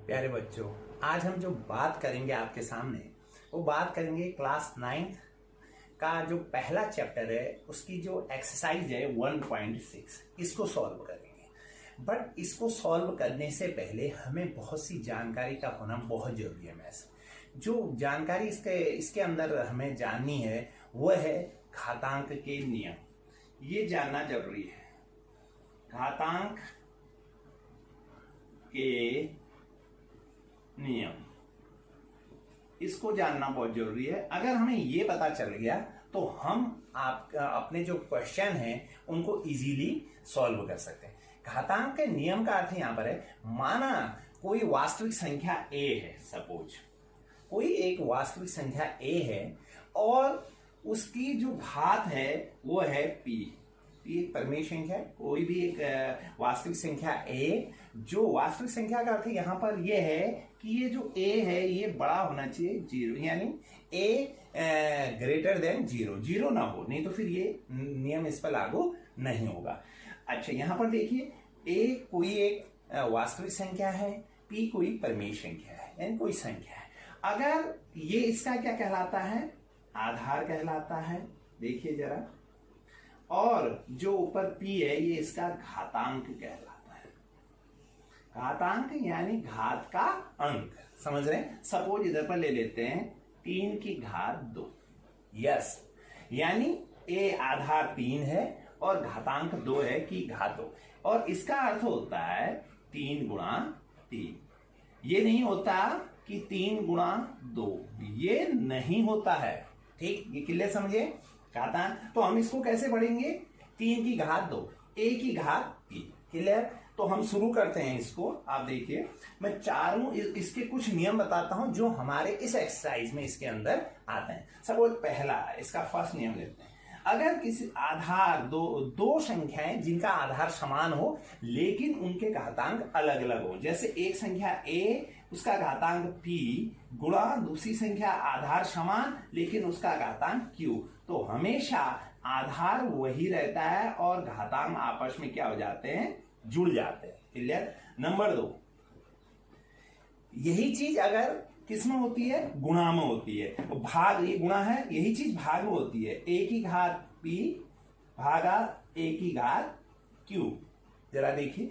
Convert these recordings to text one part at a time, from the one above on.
प्यारे बच्चों, आज हम जो बात करेंगे आपके सामने वो बात करेंगे क्लास 9 का जो पहला चैप्टर है उसकी जो एक्सरसाइज है 1.6 इसको सॉल्व करेंगे। बट इसको सॉल्व करने से पहले हमें बहुत सी जानकारी का होना बहुत जरूरी है। मैथ्स जो जानकारी इसके अंदर हमें जाननी है वो है घातांक के नियम। ये जानना जरूरी है, घातांक के नियम, इसको जानना बहुत जरूरी है। अगर हमें ये पता चल गया तो हम अपने जो क्वेश्चन हैं उनको इजीली सॉल्व कर सकते हैं। घातांक के नियम का अर्थ यहां पर है, माना कोई वास्तविक संख्या a है, सपोज कोई एक वास्तविक संख्या a है और उसकी जो घात है वो है p। एक परिमेय संख्या, कोई भी एक वास्तविक संख्या a, जो वास्तविक संख्या का अर्थ यहाँ पर ये है कि ये जो a है ये बड़ा होना चाहिए 0, यानी a ग्रेटर देन 0, 0 ना हो, नहीं तो फिर ये नियम इस पर लागू नहीं होगा। अच्छा, यहाँ पर देखिए a कोई एक वास्तविक संख्या है, p कोई परिमेय संख्या है, यानी कोई संख्या है। अगर ये इसका क्या कहलाता है, आधार कहलाता है, देखिए जरा, और जो ऊपर p है ये इसका घातांक कहलाता है। घातांक यानी घात का अंक, समझ रहे हैं। सपोज इधर पर ले लेते हैं 3 की घात 2, यस, यानी a आधार 3 है और घातांक 2 है की घात 2, और इसका अर्थ होता है 3 गुणा 3। ये नहीं होता कि 3 गुणा 2, ये नहीं होता है, ठीक, ये क्लियर समझिए। घातांक तो हम इसको कैसे पढ़ेंगे, 3 की घात 2, a की घात 3, क्लियर। तो हम शुरू करते हैं इसको। आप देखिए, मैं चारों इसके कुछ नियम बताता हूं जो हमारे इस एक्सरसाइज में इसके अंदर आते हैं। सपोज पहला, इसका फर्स्ट नियम लेते हैं। अगर किसी आधार दो संख्याएं जिनका आधार समान हो लेकिन उनके घातांक अलग अलग हो, जैसे एक संख्या a उसका घातांक p गुणा दूसरी संख्या आधार समान लेकिन उसका घातांक q, तो हमेशा आधार वही रहता है और घातांक आपस में क्या हो जाते हैं, जुड़ जाते हैं, क्लियर। नंबर 2, यही चीज अगर किसमें होती है, गुणा में होती है, तो भाग, ये गुणा है, यही चीज भाग में होती है, a की घात p भागा a की घात q, जरा देखिए,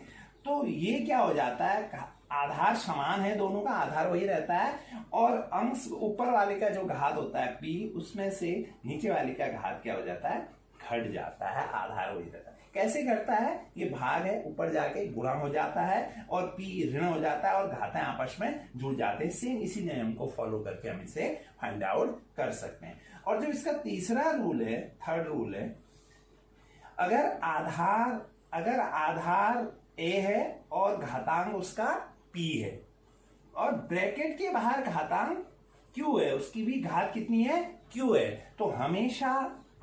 तो ये क्या हो जाता है, आधार समान है, दोनों का आधार वही रहता है और अंश ऊपर वाले का जो घात होता है p, उसमें से नीचे वाले का घात क्या हो जाता है, घट जाता है, आधार वही रहता है। कैसे घटता है, ये भाग है, ऊपर जाके गुणा हो जाता है और p ऋण हो जाता है और घातें आपस में जुड़ जाते हैं। सेम इसी नियम को फॉलो करके हम इसे फाइंड आउट कर सकते हैं। और जो इसका तीसरा रूल है, थर्ड रूल है, अगर आधार a है और घातांक उसका p है और ब्रैकेट के बाहर घातांक q है, उसकी भी घात कितनी है, q है, तो हमेशा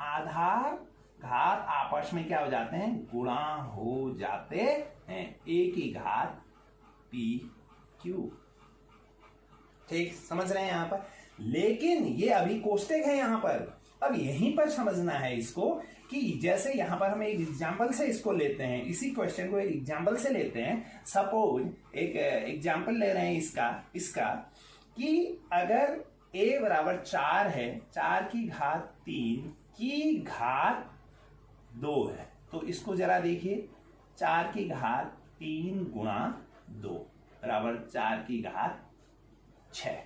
आधार घात आपस में क्या हो जाते हैं, गुणा हो जाते हैं, a की घात p q, ठीक, समझ रहे हैं यहां पर। लेकिन ये अभी कोष्टक है यहां पर, अब यहीं पर समझना है इसको कि जैसे यहां पर हम एक एग्जांपल से इसको लेते हैं, इसी क्वेश्चन को एक एग्जांपल से लेते हैं। सपोज एक एग्जांपल ले रहे हैं इसका कि अगर a बराबर 4 है, 4 की घात 3 की घात 2 है, तो इसको जरा देखिए, 4 की घात 3 गुणा 2 बराबर 4 की घात 6।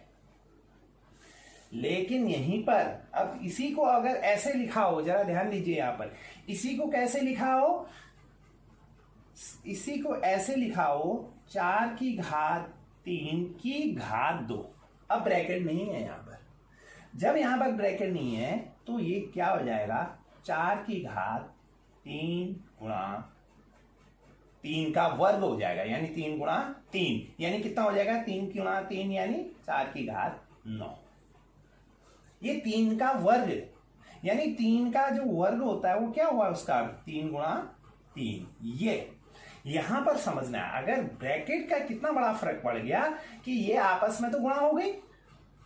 लेकिन यहीं पर अब इसी को अगर ऐसे लिखा हो, जरा ध्यान दीजिए यहां पर, इसी को कैसे लिखा हो, इसी को ऐसे लिखा हो 4 की घात 3 की घात 2। अब ब्रैकेट नहीं है यहां पर, जब यहां पर ब्रैकेट नहीं है तो ये क्या हो जाएगा, 4 की घात 3 गुणा 3 का वर्ग हो जाएगा, यानी 3 गुणा 3, यानी कितना हो जाएगा, 3 गुणा 3 यानी 4 की घात 9। ये 3 का वर्ग, यानी 3 का जो वर्ग होता है वो क्या हुआ उसका, 3 गुणा 3। ये यहां पर समझना है, अगर ब्रैकेट का कितना बड़ा फर्क पड़ गया कि ये आपस में तो गुणा हो गई,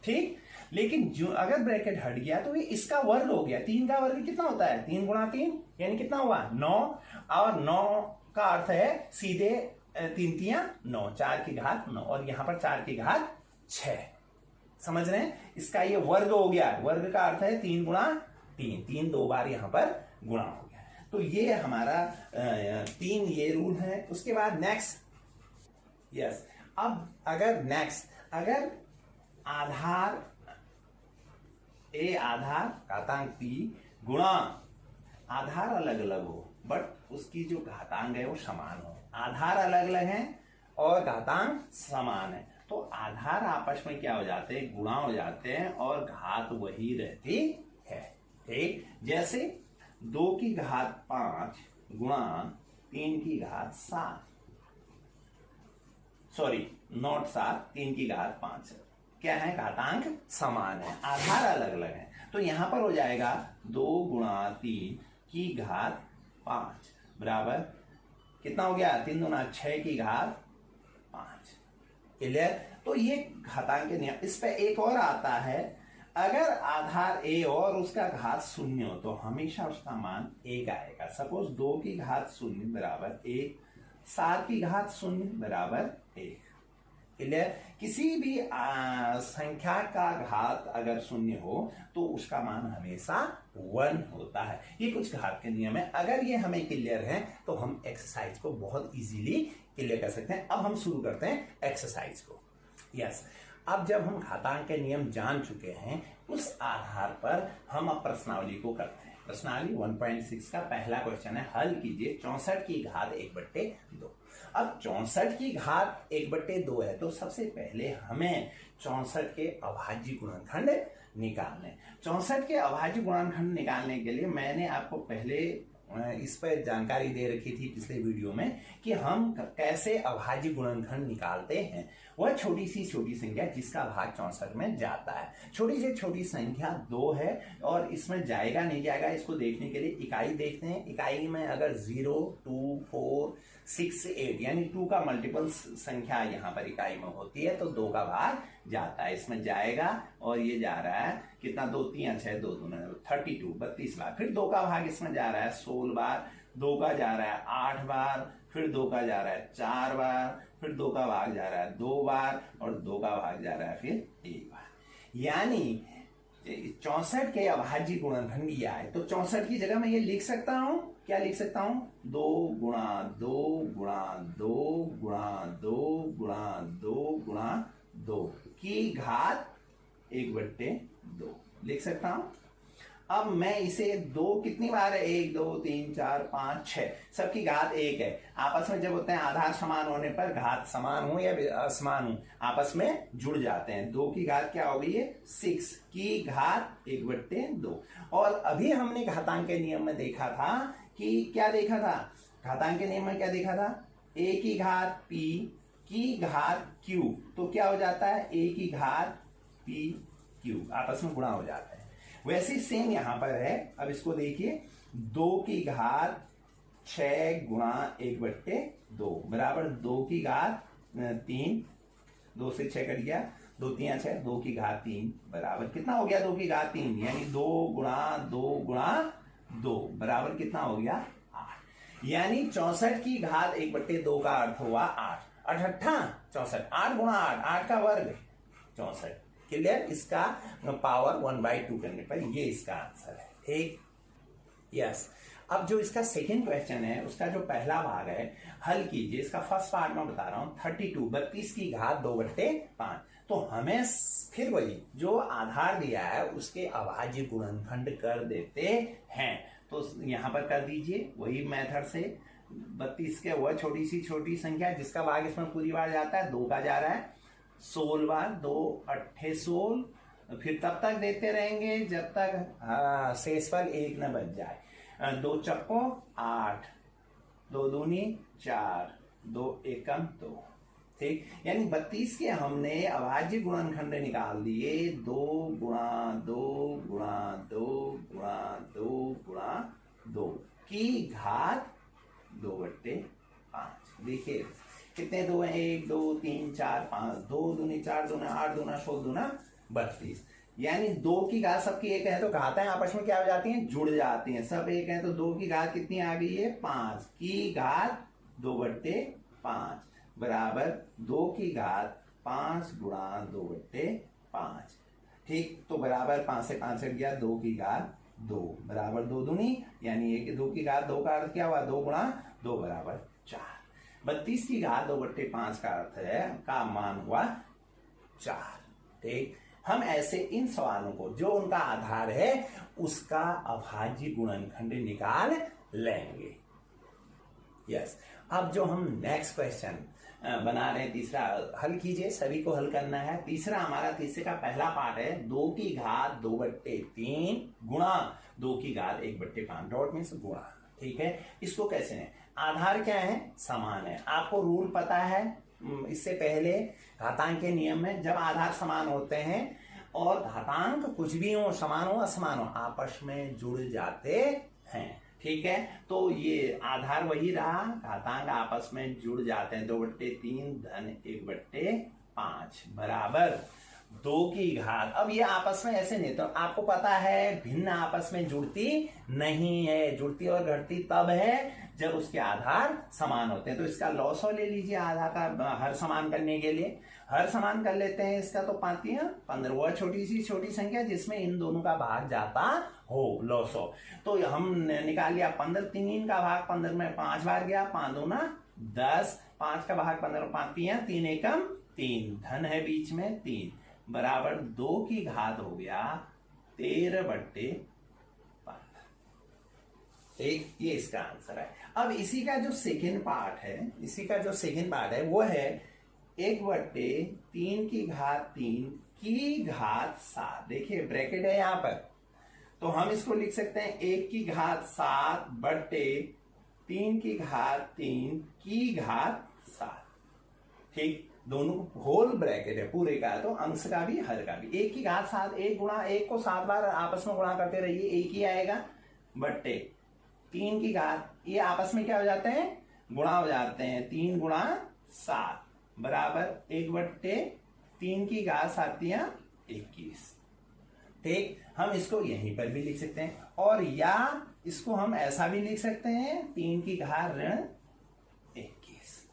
ठीक, लेकिन जो अगर ब्रैकेट हट गया तो ये इसका वर्ग हो गया। 3 का वर्ग कितना होता है, 3 गुणा 3 यानी कितना हुआ, 9, और 9 का अर्थ है सीधे तीन तियां 9, 4 की घात 9 और यहां पर 4 की घात 6। समझ रहे हैं? इसका ये वर्ग हो गया। वर्ग का अर्थ है 3 गुणा 3, 3 दो बार यहां पर गुणा हो गया। तो ये हमारा 3 ये रूल है। उसके बाद नेक्स्ट, यस, अब अगर आधार ए आधार घातांक पी गुणा आधार अलग अलग हो बट उसकी जो घातांक है वो समान हो। आधार अलग अलग है और घातांक समान है तो आधार आपस में क्या हो जाते हैं, गुणा हो जाते हैं और घात वही रहती है। ठीक, जैसे 2 की घात 5 गुणा 3 की घात 7, सॉरी नॉट 7, 3 की घात 5 क्या है, घातांक समान है, आधार अलग अलग है। तो यहां पर हो जाएगा 2 गुणा 3 की घात 5 बराबर कितना हो गया, 3 गुना 6 की घात 5। क्लियर? तो ये घातांक के नियम। इस पे एक और आता है, अगर आधार ए और उसका घात 0 हो तो हमेशा उसका मान 1 आएगा। सपोज 2 की घात 0 बराबर 1, 7 की घात 0 बराबर 1। क्लियर? किसी भी संख्या का घात अगर 0 हो तो उसका मान हमेशा 1 होता है। ये कुछ घात के नियम है। अगर ये हमें क्लियर है तो हम एक्सरसाइज को बहुत इजीली क्लियर कर सकते हैं। अब हम शुरू करते हैं एक्सरसाइज को। यस, अब जब हम घातांक के नियम जान चुके हैं उस आधार पर हम अब प्रश्नावली को करते हैं। प्रश्नावली 1.6 का पहला क्वेश्चन है, हल कीजिए 64 की घात 1/2। अब 64 की घात 1/2 है तो सबसे पहले हमें 64 के अभाज्य गुणनखंड निकालने। 64 के अभाज्य गुणनखंड निकालने के लिए मैंने आपको पहले इस पर जानकारी दे रखी थी पिछले वीडियो में कि हम कैसे अभाज्य गुणनखंड निकालते हैं। वह छोटी सी छोटी संख्या जिसका भाग 64 में जाता है। छोटी से छोटी संख्या 2 है और इसमें जाएगा नहीं जाएगा इसको देखने के लिए इकाई देखते हैं। इकाई में अगर 0, 2, 4, 6, 8 यानी 2 का मल्टीपल संख्या यहाँ पर इकाई में होती है तो 2 का भाग जाता है, इसमें जाएगा और ये जा रहा है कितना, 2 3 6 2 2 32 32 बार। फिर 2 का भाग इसमें जा रहा है 16 बार, 2 का जा रहा है 8 बार, फिर 2 का जा रहा है 4 बार, फिर 2 का भाग जा रहा है 2 बार और 2 का भाग जा रहा है फिर 1 बार। यानी 64 के अभाज्य गुणनखंड ये आए तो 64 की जगह मैं ये लिख सकता हूं, क्या लिख सकता हूं, 2 गुणा 2 गुणा 2 गुणा 2 गुणा 2 गुणा 2 की घात 1/2 लिख सकता हूं। अब मैं इसे 2 कितनी बार है, 1 2 3 4 5 6 सबकी घात 1 है। आपस में जब होते हैं आधार समान होने पर घात समान हो या असमान हो आपस में जुड़ जाते हैं। 2 की घात क्या हो गई है, 6 की घात 1/2। और अभी हमने घातांक के नियम में देखा था कि क्या देखा था, घातांक के नियम में क्या देखा था, a की घात p की घात q तो क्या हो जाता है, a की घात p q आपस में गुणा हो जाता है। वैसे सेम यहां पर है। अब इसको देखिए, 2 की घात 6 गुणा 1/2 बराबर 2 की घात 3, 2 से 6 कट गया, 2 3 6, 2 की घात 3 बराबर कितना हो गया, 2 की घात 3 यानी 2 गुणा 2 गुणा 2 बराबर कितना हो गया, 8। यानी 64 की घात 1/2 का अर्थ हुआ 8, 8 64, 8 गुणा 8, 8 का वर्ग 64। क्लियर? इसका पावर 1/2 करने पर ये इसका आंसर है। ठीक, यस। अब जो इसका सेकंड क्वेश्चन है उसका जो पहला भाग है, हल कीजिए। इसका फर्स्ट पार्ट में बता रहा हूं, 32 की घात 2/5। तो हमें फिर वही जो आधार दिया है उसके अभाज्य गुणनखंड कर देते हैं। तो यहां पर कर दीजिए वही मेथड से। 32 के वह छोटी सी छोटी संख्या जिसका भाग इसमें पूरी बार जाता है, 2 का जा रहा है 16 बार, 2 8 16, फिर तब तक देते रहेंगे जब तक शेषफल 1 न बच जाए। 2 चक्को 8, 2 दूनी 4, 2 एकम 2। ठीक, यानी 32 के हमने अभाज्य गुणनखंड निकाल दिए, 2 गुणा 2 गुणा 2 गुणा 2 गुणा 2 की घात 2/5। देखिए कितने 2 हैं, 1 2 3 4 5, 2 दूनी 4 दूना 8 दूना 16 दूना 32। यानी 2 की घात सबकी 1 है तो घातें आपस में क्या हो जाती हैं, जुड़ जाती हैं। सब 1 है तो 2 की घात कितनी आ गई है, 5 की घात 2/5। 5 बराबर 2 की घात 5 गुणा 2/5। ठीक, तो बराबर 5 से 5 हट गया, 2 की घात 2 बराबर 2 दूनी यानी 2 की घात 2 का अर्थ क्या हुआ, 2 गुणा 2 बराबर 4। 32 की घात 2/5 का अर्थ है का मान हुआ 4। ठीक, हम ऐसे इन सवालों को जो उनका आधार है उसका अभाज्य गुणनखंड निकाल लेंगे। यस, अब जो हम नेक्स्ट क्वेश्चन बना रहे हैं, तीसरा हल कीजिए, सभी को हल करना है। तीसरा हमारा तीसरे का पहला पार्ट है 2 की घात 2/3 गुणा 2 की घात 1/5 डॉट मीन्स गुणा। ठीक है, इसको कैसे है, आधार क्या है, समान है। आपको रूल पता है, इससे पहले घातांक के नियम में जब आधार समान होते हैं और घातांक कुछ भी हो, समान हो असमान हो, आपस में जुड़ जाते हैं। ठीक है, तो ये आधार वही रहा, घातांक आपस में जुड़ जाते हैं। 2/3 धन 1/5 बराबर 2 की घात। अब ये आपस में ऐसे नहीं, तो आपको पता है भिन्न आपस में जुड़ती नहीं है, जुड़ती और घटती तब है जब उसके आधार समान होते हैं। तो इसका लॉसो ले लीजिए, आधार का हर समान करने के लिए हर समान कर लेते हैं इसका। तो 15 वह छोटी संख्या जिसमें इन दोनों का भाग जाता हो, लॉसो। तो हम निकाल लिया 15, 3 का भाग 15 में 5 बार गया, 5 दूना 10, 5 का भाग 15 में 5 3 एकम 3, धन है बीच में 3 बराबर 2 की घात हो गया 13/15। ठीक, ये इसका आंसर है। अब इसी का जो सेकेंड पार्ट है, वो है 1/3 की घात 3 की घात 7। देखिए ब्रैकेट है यहां पर, तो हम इसको लिख सकते हैं 1 की घात 7/3 की घात 3 की घात 7। ठीक, दोनों होल ब्रैकेट है पूरे का, तो अंश का भी हर का भी। 1 की घात 7, 1 गुणा 1 को 7 बार आपस में गुणा करते रहिए, 1 ही आएगा, बट्टे 3 की घात, ये आपस में क्या हो जाते हैं, गुणा हो जाते हैं, 3 गुणा 7 बराबर 1/3 की घात 7 या 21। ठीक, हम इसको यहीं पर भी लिख सकते हैं, और या इसको हम ऐसा भी लिख सकते हैं 3 की घात ऋण 21,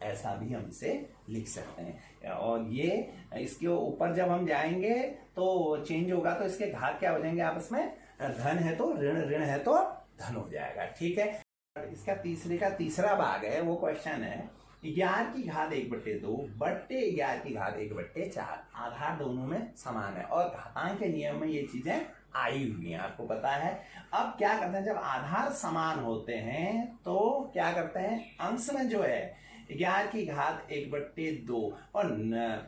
ऐसा भी हम इसे लिख सकते हैं। और ये इसके ऊपर जब हम जाएंगे तो चेंज होगा, तो इसके घात क्या हो जाएंगे आपस में, धन है तो ऋण, ऋण है तो धन हो जाएगा। ठीक है, इसका तीसरा भाग है, वो क्वेश्चन है 11 की घात 1/2 बट्टे 11 की घात 1/4। आधार दोनों में समान है और घातांक के नियम में ये चीजें आई हुई हैं, आपको पता है। अब क्या करते हैं, जब आधार समान होते हैं तो क्या करते हैं, अंश में जो है 11 की घात 1/2 और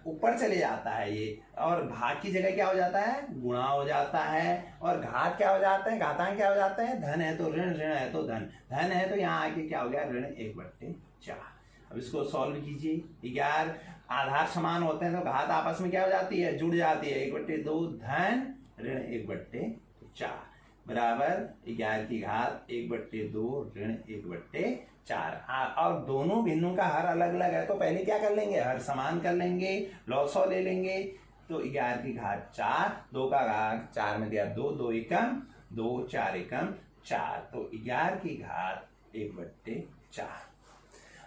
ऊपर चले जाता है ये, और भाग की जगह क्या हो जाता है, गुणा हो जाता है, और घात क्या हो जाता है, घातांक क्या हो जाता है, धन है तो ऋण, ऋण है तो धन, धन है तो यहाँ आके क्या हो गया, ऋण 1/4। अब इसको सॉल्व कीजिए, 11 आधार समान होते हैं तो घात आपस में क्या हो जाती है, जुड़ जाती है, 1/2 धन ऋण 1/4 बराबर 11 की घात 1/2 ऋण 1/4। और दोनों भिन्नों का हर अलग अलग है, तो पहले क्या कर लेंगे, हर समान कर लेंगे, लॉसो ले लेंगे। तो 11 की घात 4, 2 का घात 4 में दिया 2, 2 एकम 2, 4 एकम 4, तो 11 की घात 1/4।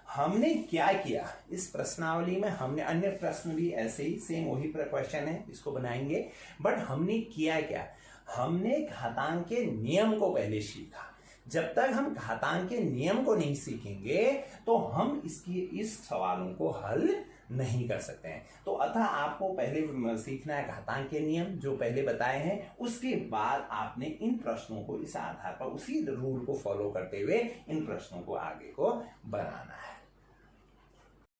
हमने क्या किया इस प्रश्नावली में, हमने अन्य प्रश्न भी ऐसे ही सेम वही क्वेश्चन है, इसको बनाएंगे, बट हमने किया क्या, हमने घातांक के नियम को पहले सीखा। जब तक हम घातांक के नियम को नहीं सीखेंगे तो हम इस सवालों को हल नहीं कर सकते हैं। तो अतः आपको पहले सीखना है घातांक के नियम जो पहले बताए हैं, उसके बाद आपने इन प्रश्नों को इस आधार पर उसी रूल को फॉलो करते हुए इन प्रश्नों को आगे को बनाना है।